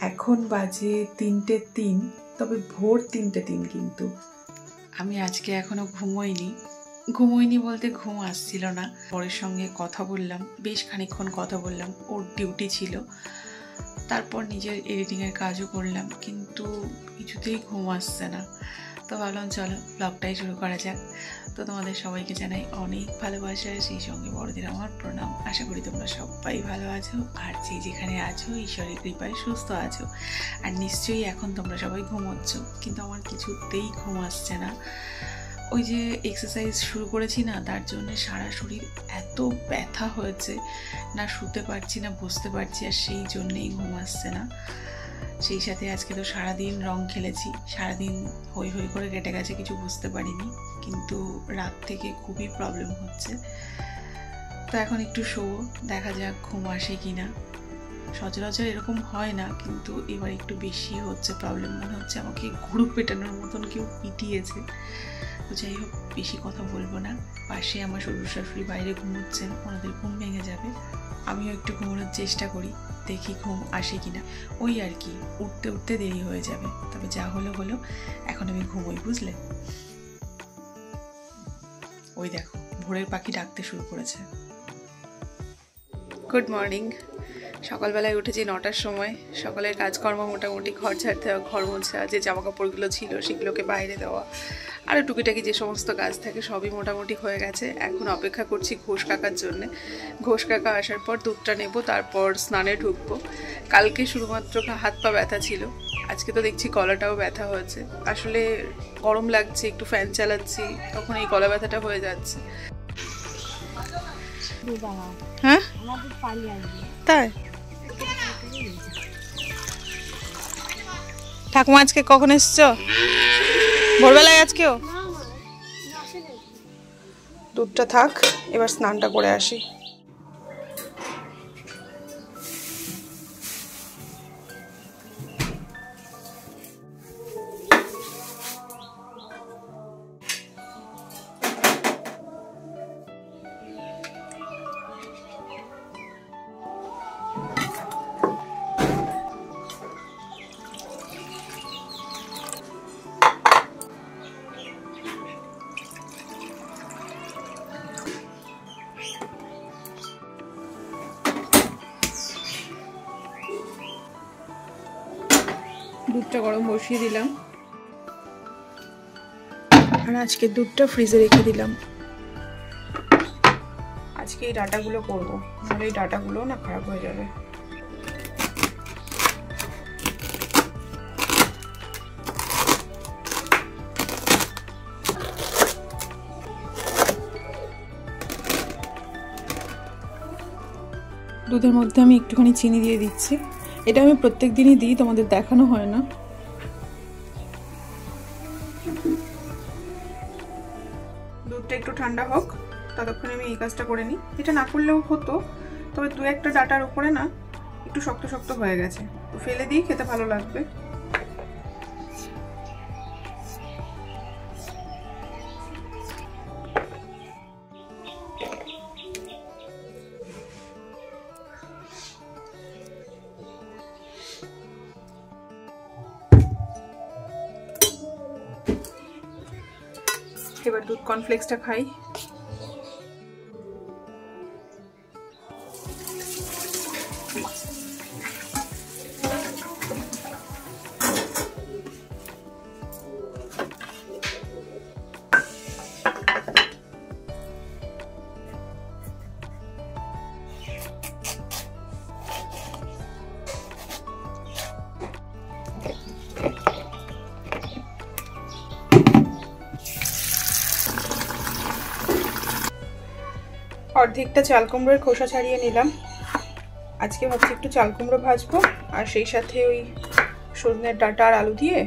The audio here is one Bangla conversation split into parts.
এখন বাজে 3:03, তবে ভোর 3:03 কিন্তু আমি আজকে এখনো ঘুমোইনি বলতে ঘুম আসছিল না। পরের সঙ্গে কথা বললাম, বেশ খানিকক্ষণ কথা বললাম, ওর ডিউটি ছিল। তারপর নিজের এডিটিংয়ের কাজও করলাম, কিন্তু কিছুতেই ঘুম আসছে না। তো ভাবলাম চলো ব্লগটাই শুরু করা যাক। তো তোমাদের সবাইকে জানাই অনেক ভালোবাসা, সেই সঙ্গে বড়দের আমার প্রণাম। আশা করি তোমরা সবাই ভালো আছো, আর যে যেখানে আছো ঈশ্বরের কৃপায় সুস্থ আছো। আর নিশ্চয়ই এখন তোমরা সবাই ঘুমোচ্ছ, কিন্তু আমার কিছুতেই ঘুম আসছে না। ওই যে এক্সারসাইজ শুরু করেছি না, তার জন্য সারা শরীর এত ব্যথা হয়েছে, না শুতে পারছি না বসতে পারছি, আর সেই জন্যেই ঘুম আসছে না। সেই সাথে আজকে তো সারাদিন রং খেলেছি, সারাদিন হই হই করে কেটে গেছে, কিছু বুঝতে পারিনি, কিন্তু রাত থেকে খুবই প্রবলেম হচ্ছে। তো এখন একটু শোবো, দেখা যাক ঘুম আসে কি না। সচরাচর এরকম হয় না, কিন্তু এবার একটু বেশি হচ্ছে প্রবলেম। মনে হচ্ছে আমাকে ঘুরু পেটানোর মতন কেউ পিটিয়েছে। তো যাই হোক, বেশি কথা বলবো না। পাশে আমার শ্বশুর শাশুড়ি বাইরে ঘুমোচ্ছেন, ওনাদের ঘুম ভেঙে যাবে। আমিও একটু ঘুমানোর চেষ্টা করি, দেখি ঘুম আসে কিনা। ওই আর কি, উঠতে উঠতে দেরি হয়ে যাবে। তবে যা হলো হলো, এখন আমি ঘুমোই, বুঝলে। ওই দেখো, ভোরের পাখি ডাকতে শুরু করেছে। Good morning. সকালবেলায় উঠেছি 9টার সময়। সকালের কাজকর্ম মোটামুটি ঘর ঝাড় দেওয়া, ঘর মোছা, যে জামা কাপড়গুলো ছিল সেগুলোকে বাইরে দেওয়া, আরও টুকিটাকি যে সমস্ত কাজ থাকে সবই মোটামুটি হয়ে গেছে। এখন অপেক্ষা করছি ঘোষ কাকার জন্যে। ঘোষ কাকা আসার পর দুধটা নেব, তারপর স্নানে ঢুকবো। কালকে শুধুমাত্র হাত পা ব্যথা ছিল, আজকে তো দেখছি গলাটাও ব্যথা হয়েছে। আসলে গরম লাগছে, একটু ফ্যান চালাচ্ছি, তখন এই গলা ব্যথাটা হয়ে যাচ্ছে। হ্যাঁ তাই? ঠাকুমা আজকে কখন এসছো? ভোরবেলায় আজকেও? দুধটা থাক, এবার স্নানটা করে আসি। দুধটা গরম বসিয়ে দিলাম, আর আজকে দুধটা ফ্রিজে রেখে দিলাম। আজকে এই ডাটাগুলো করবো, নাহলে এই ডাটাগুলো না খারাপ হয়ে যাবে। দুধের মধ্যে আমি একটুখানি চিনি দিয়ে দিচ্ছি। এটা আমি প্রত্যেক দিনই দিই, তোমাদের দেখানো হয় না। দুধটা একটু ঠান্ডা হোক, ততক্ষণে আমি এই কাজটা করে নিই। এটা না করলেও হতো, তবে দু একটা ডাটার উপরে না একটু শক্ত শক্ত হয়ে গেছে, তো ফেলে দিই, খেতে ভালো লাগবে। এবার দুধ কর্নফ্লেক্সটা খাই। অর্ধেকটা চাল কুমড়োর খোসা ছাড়িয়ে নিলাম। আজকে ভাবছি একটু চাল কুমড়ো ভাজবো, আর সেই সাথে ওই সজনের ডাঁটা আর আলু দিয়ে,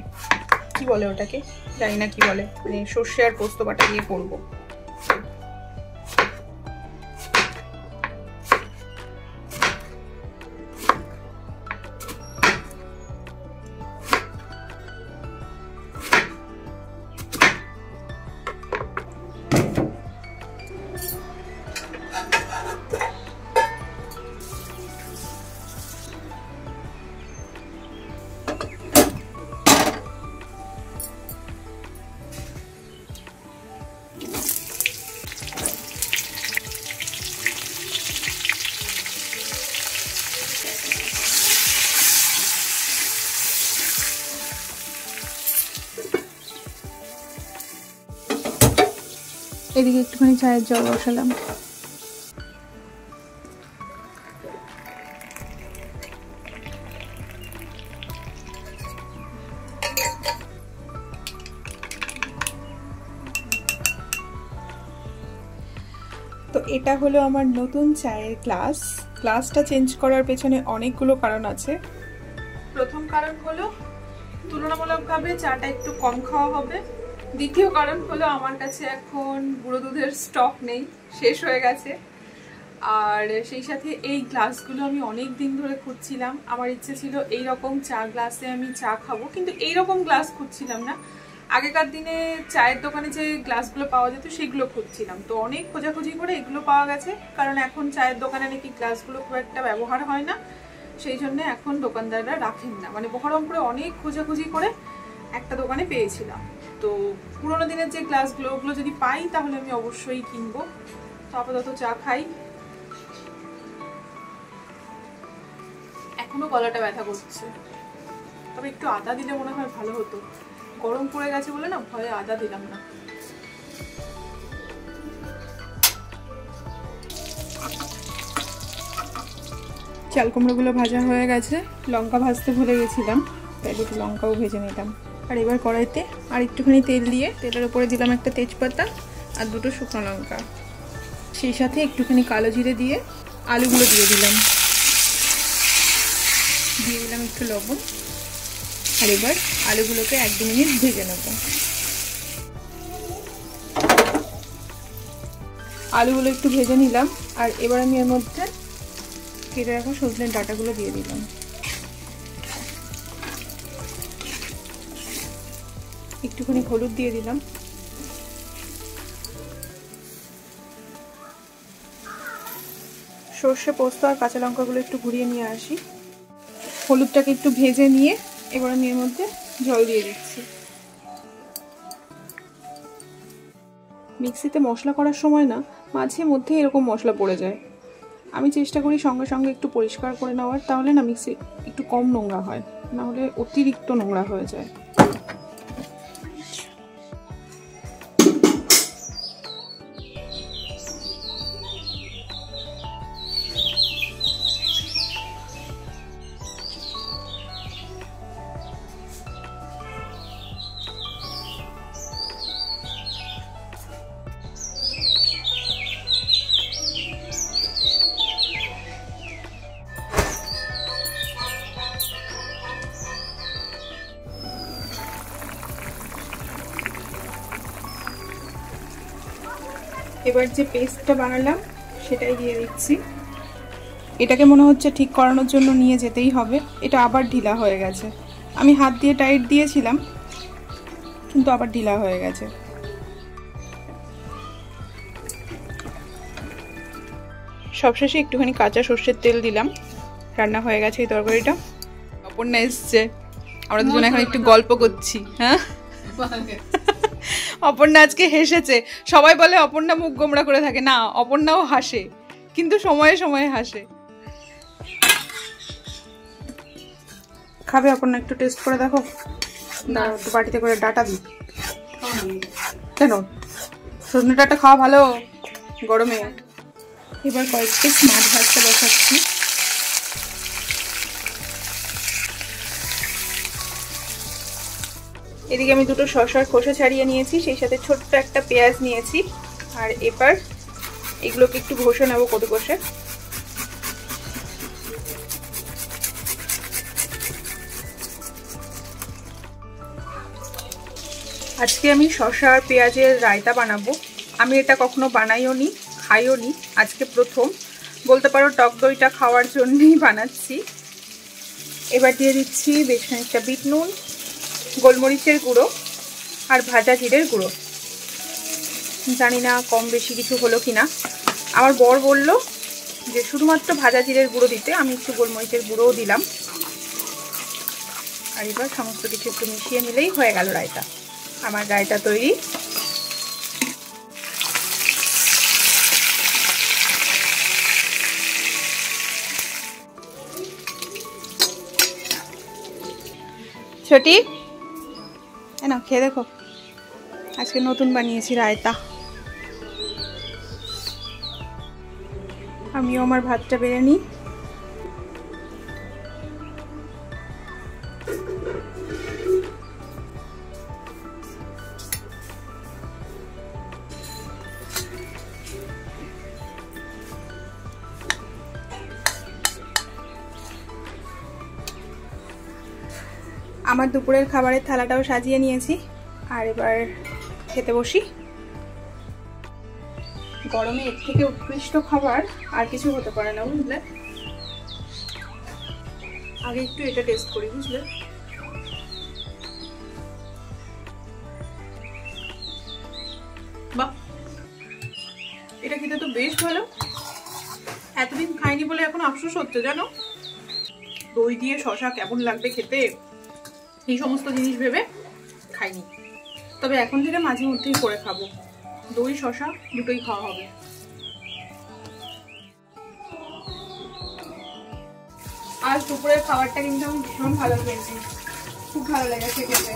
কি বলে ওটাকে জানি না কি বলে, মানে সর্ষে আর পোস্ত বাটা দিয়ে করবো। এদিকে একটুখানি চায়ের জল বসালাম। তো এটা হলো আমার নতুন চায়ের গ্লাসটা চেঞ্জ করার পেছনে অনেকগুলো কারণ আছে। প্রথম কারণ হলো তুলনামূলকভাবে চাটা একটু কম খাওয়া হবে। দ্বিতীয় কারণ হলো আমার কাছে এখন গুঁড়ো দুধের স্টক নেই, শেষ হয়ে গেছে। আর সেই সাথে এই গ্লাসগুলো আমি অনেক দিন ধরে খুঁজছিলাম। আমার ইচ্ছে ছিল এই রকম চা গ্লাসে আমি চা খাবো, কিন্তু এই রকম গ্লাস খুঁজছিলাম না। আগেকার দিনে চায়ের দোকানে যে গ্লাসগুলো পাওয়া যেত সেগুলো খুঁজছিলাম। তো অনেক খোঁজাখুঁজি করে এগুলো পাওয়া গেছে, কারণ এখন চায়ের দোকানে নাকি গ্লাসগুলো খুব একটা ব্যবহার হয় না, সেই জন্য এখন দোকানদাররা রাখেন না। মানে বহরমপুরে অনেক খোঁজাখুঁজি করে একটা দোকানে পেয়েছিলাম। তো পুরোনো দিনের যে গ্লাসগুলো ওগুলো যদি পাই তাহলে আমি অবশ্যই কিনবো। তো আপাতত চা খাই। এখনো গলাটা ব্যথা করছে, তবে একটু আদা দিলে মনে হয় ভালো হতো। গরম পড়ে গেছে বলে না ভয়ে আদা দিলাম না। চাল কুমড়োগুলো ভাজা হয়ে গেছে, লঙ্কা ভাজতে ভুলে গেছিলাম, তাই দুটো লঙ্কাও ভেজে নিলাম। আর এবার কড়াইতে আর একটুখানি তেল দিয়ে তেলের উপরে দিলাম একটা তেজপাতা আর দুটো শুকনো লঙ্কা, সেই সাথে একটুখানি কালো জিরে দিয়ে আলুগুলো দিয়ে দিলাম একটু লবণ। আর এবার আলুগুলোকে 1-2 মিনিট ভেজে নেব। আলুগুলো একটু ভেজে নিলাম, আর এবার আমি এর মধ্যে কেটে রাখা সজনের ডাঁটাগুলো দিয়ে দিলাম। একটুখানি হলুদ দিয়ে দিলাম। সর্ষে, পোস্ত আর কাঁচা লঙ্কাগুলো একটু ঘুরিয়ে নিয়ে আসি। হলুদটাকে একটু ভেজে নিয়ে এবার আমি এর মধ্যে জল দিয়ে দিচ্ছি। মিক্সিতে মশলা করার সময় না মাঝে মধ্যে এরকম মশলা পড়ে যায়। আমি চেষ্টা করি সঙ্গে সঙ্গে একটু পরিষ্কার করে নেওয়ার, তাহলে না মিক্সি একটু কম নোংরা হয়, না হলে অতিরিক্ত নোংরা হয়ে যায়। এবার যে পেস্টটা বানালাম সেটাই দিয়ে দিচ্ছি। এটাকে মনে হচ্ছে ঠিক করানোর জন্য নিয়ে যেতেই হবে। এটা আবার ঢিলা হয়ে গেছে। আমি হাত দিয়ে টাইট দিয়েছিলাম, কিন্তু আবার ঢিলা হয়ে গেছে। সবশেষে একটুখানি কাঁচা সর্ষের তেল দিলাম। রান্না হয়ে গেছে এই তরকারিটা। অপর্ণা এসছে, আমরা দুজন এখন একটু গল্প করছি। হ্যাঁ, অপর্ণা আজকে হেসেছে। সবাই বলে অপর্ণা মুখ গোমড়া করে থাকে, না অপর্ণাও হাসে, কিন্তু সময়ে সময়ে হাসে। খাবে অপর্ণা? একটু টেস্ট করে দেখো। না বাটিতে করে ডাটা দিই। কেন? সজনে ডাটা খাওয়া ভালো গরমে। এবার কয়েক পিস মাছ ভাজতে বসাচ্ছি। এদিকে আমি দুটো শসার খোসা ছাড়িয়ে নিয়েছি, সেই সাথে ছোট্ট একটা পেঁয়াজ নিয়েছি। আর এবার এগুলোকে একটু ঘষে নেব কদু কষে। আজকে আমি শসা আর পেঁয়াজের রায়তা বানাবো। আমি এটা কখনো বানাইও নি, খাইও নি, আজকে প্রথম। বলতে পারো টক দইটা খাওয়ার জন্যই বানাচ্ছি। এবার দিয়ে দিচ্ছি বেশ খানিকটা বিট নুন, গোলমরিচের গুঁড়ো আর ভাজা জিরের গুঁড়ো। জানি না কম বেশি কিছু হলো কিনা। আমার বর বলল যে শুধুমাত্র ভাজা জিরের গুঁড়ো দিতে, আমি একটু গোলমরিচের গুঁড়োও দিলাম। আর এবার সমস্ত কিছু একটু মিশিয়ে নিলেই হয়ে গেল রায়তা। আমার রায়তা তৈরি। ছোটি না খেয়ে দেখো, আজকে নতুন বানিয়েছি রায়তা। আমিও আমার ভাতটা বেড়ে নিই। আমার দুপুরের খাবারের থালাটাও সাজিয়ে নিয়েছি, আর এবার খেতে বসি। গরমে এর থেকে উৎকৃষ্ট খাবার আর কিছু হতে পারে না, বুঝলে। আগে একটু এটা টেস্ট করি, বুঝলে। বাহ, এটা খেতে তো বেশ ভালো। এতদিন খাইনি বলে এখন আফসোস হচ্ছে, জানো। দই দিয়ে শসা কেমন লাগবে খেতে, এই সমস্ত জিনিস ভেবে খাইনি। তবে এখন থেকে মাঝে মধ্যেই করে খাবো। দই শসা দুটোই খাওয়া হবে। আজ দুপুরের খাবারটা কিন্তু আমি ভীষণ ভালো খেয়েছি, খুব ভালো লেগেছে খেতে।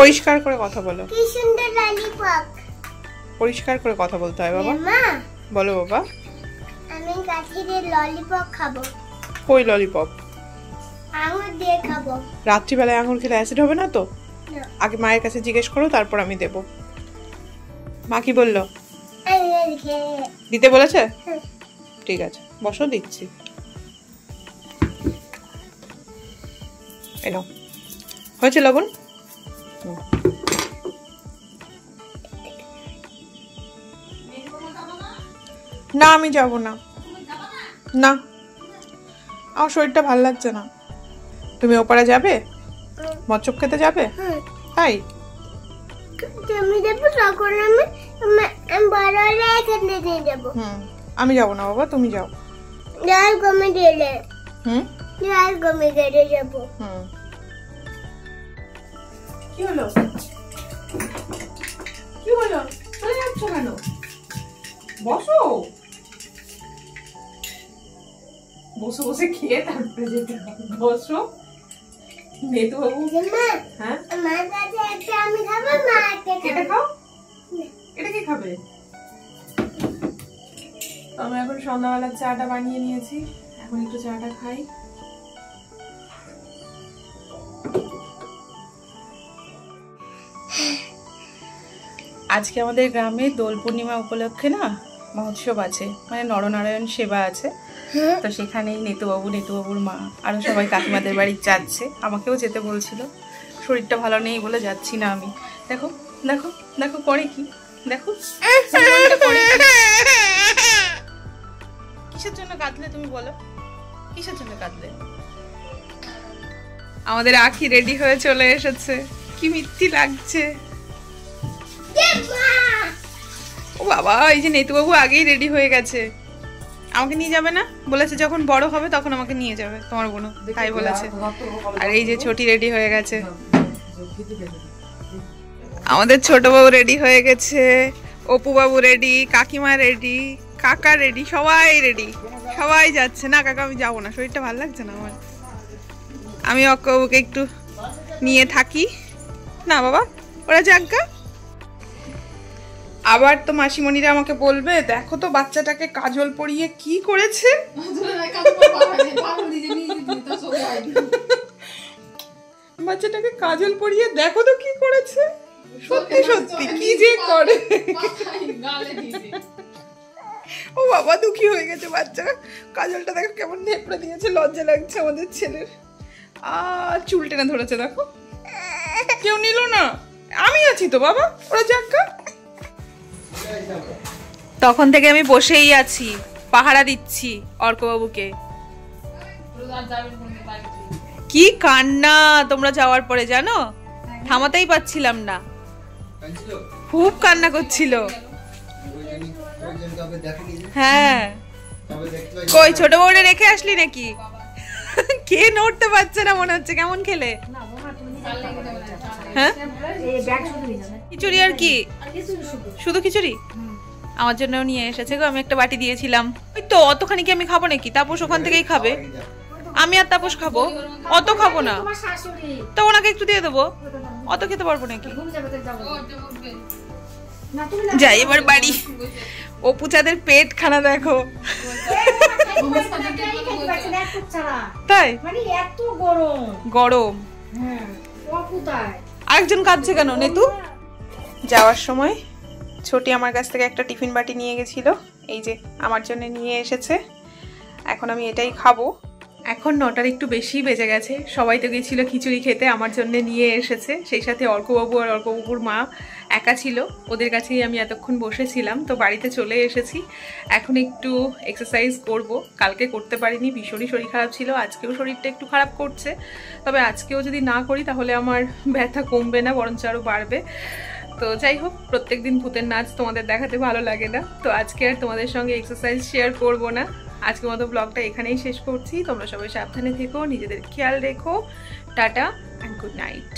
পরিষ্কার করে কথা বলো। কি সুন্দর ললিপপ। পরিষ্কার করে কথা বলতে হয় বাবা। মা, বলো বাবা। আমি কাঠিতে ললিপপ খাবো। কই ললিপপ? আঙুর দিয়ে খাবো। রাত্রিবেলায় আঙুর খেলে অ্যাসিড হবে না তো? না। আগে মায়ের কাছে জিজ্ঞেস করো, তারপর আমি দেব। মা কি বললো? দিতে বলেছে? ঠিক আছে, বসো, দিচ্ছি। এলো, হয়েছে লবণ? না, আমি যাব না। না, আমার শরীরটা ভালো লাগছে না। তুমি ওপারে যাবে? মচ্ছপ খেতে যাবে? তাই তুমি যাবো, তখন আমি বড় হলে এখানে নিয়ে যাবো। আমি যাব না বাবা, তুমি যাও। জল কমে গেলে জল কমে গেলে যাবো। কি হলো? কি হলো? চলে যাচ্ছ কেন? বসো, বসে বসে খেয়ে তারপরে যেতে হবে। বসো। নেতু বাবু, হ্যাঁ, আমার কাছে একটা আমি খাবো, মা একটা এটা খাও। এটা কি খাবে? আমি এখন সন্ধ্যাবেলার চাটা বানিয়ে নিয়েছি, এখন একটু চাটা খাই। আজকে আমাদের গ্রামে দোল পূর্ণিমা উপলক্ষে না মহোৎসব আছে, মানে নরনারায়ণ সেবা আছে। তো সেখানেই নেতুবাবুর মা আরো সবাই কাকিমাদের বাড়ি যাচ্ছে। আমাকেও যেতে বলছিল, শরীরটা ভালো নেই বলে যাচ্ছি না আমি। দেখো দেখো দেখো করে কি, দেখো কিসের জন্য কাঁদলে তুমি বলো, কিসের জন্য কাঁদলে? আমাদের আখি রেডি হয়ে চলে এসেছে, কি মিষ্টি লাগছে। ও বাবা, এই যে নেতুবাবু আগেই রেডি হয়ে গেছে। আমাকে নিয়ে যাবে না বলেছে, যখন বড় হবে তখন আমাকে নিয়ে যাবে তোমার বোন, তাই বলেছে। আর এই যে ছোটি রেডি হয়ে গেছে, আমাদের ছোট বাবু রেডি হয়ে গেছে, অপু বাবু রেডি, কাকিমা রেডি, কাকা রেডি, সবাই রেডি, সবাই যাচ্ছে। না কাকা, আমি যাবো না, শরীরটা ভালো লাগছে না আমার। আমি অক্কাবুকে একটু নিয়ে থাকি। না বাবা, ওরা যাজ্ঞা। আবার তো মাসিমণিরা আমাকে বলবে, দেখো তো বাচ্চাটাকে কাজল পরিয়ে কি করেছে। বাচ্চাটাকে কাজল পরিয়ে দেখো তো কি করেছে। সত্যি সত্যি কি যে করে। ও বাবা, দুঃখী হয়ে গেছে বাচ্চা। কাজলটা দেখো কেমন নেপড়ে দিয়েছে, লজ্জা লাগছে আমাদের ছেলের। চুল টেনে ধরেছে, দেখো। কেউ নিল না, আমি আছি তো বাবা, ওরা যাক্কা। তখন থেকে আমি বসেই আছি, পাহারা দিচ্ছি অর্কবাবুকে। কি কান্না তোমরা যাওয়ার পরে, জানো থামাতেই পাচ্ছিলাম না, খুব কান্না করছিল। হ্যাঁ, কই ছোট বউরে রেখে আসলি নাকি? কে নড়তে পারছে না মনে হচ্ছে, কেমন খেলে? হ্যাঁ, খিচুড়ি আর কি? শুধু খিচুড়ি? আমার জন্য নিয়ে এসেছে গো, আমি একটা বাটি দিয়েছিলাম। ওই তো অতখানি কি আমি খাবো নাকি? তাপস ওখান থেকেই খাবে, আমি আর তাপস খাবো, অত খাবো না তো, ওনাকে একটু দিয়ে দেবো, অত খেতে পারবো নাকি? যাই এবার বাড়ি। ও পুচাদের পেট খানা দেখো, তাই গরম। আরেকজন কাঁদছে কেন নেতু? যাওয়ার সময় ছোটি আমার কাছ থেকে একটা টিফিন বাটি নিয়ে গেছিল, এই যে আমার জন্য নিয়ে এসেছে। এখন আমি এটাই খাবো। এখন 9টার একটু বেশি বেজে গেছে, সবাই তো গেছিলো খিচুড়ি খেতে, আমার জন্য নিয়ে এসেছে। সেই সাথে অর্কবাবু আর অর্কবাবুর মা একা ছিল, ওদের কাছেই আমি এতক্ষণ বসেছিলাম। তো বাড়িতে চলে এসেছি, এখন একটু এক্সারসাইজ করব। কালকে করতে পারিনি, ভীষণই শরীর খারাপ ছিল, আজকেও শরীরটা একটু খারাপ করছে। তবে আজকেও যদি না করি তাহলে আমার ব্যথা কমবে না, বরঞ্চ আরও বাড়বে। তো যাই হোক, প্রত্যেকদিন ভূতের নাচ তোমাদের দেখাতে ভালো লাগে না, তো আজকে আর তোমাদের সঙ্গে এক্সারসাইজ শেয়ার করব না। আজকের মতো ব্লগটা এখানেই শেষ করছি। তোমরা সবাই সাবধানে থেকো, নিজেদের খেয়াল রেখো। Tata and good night.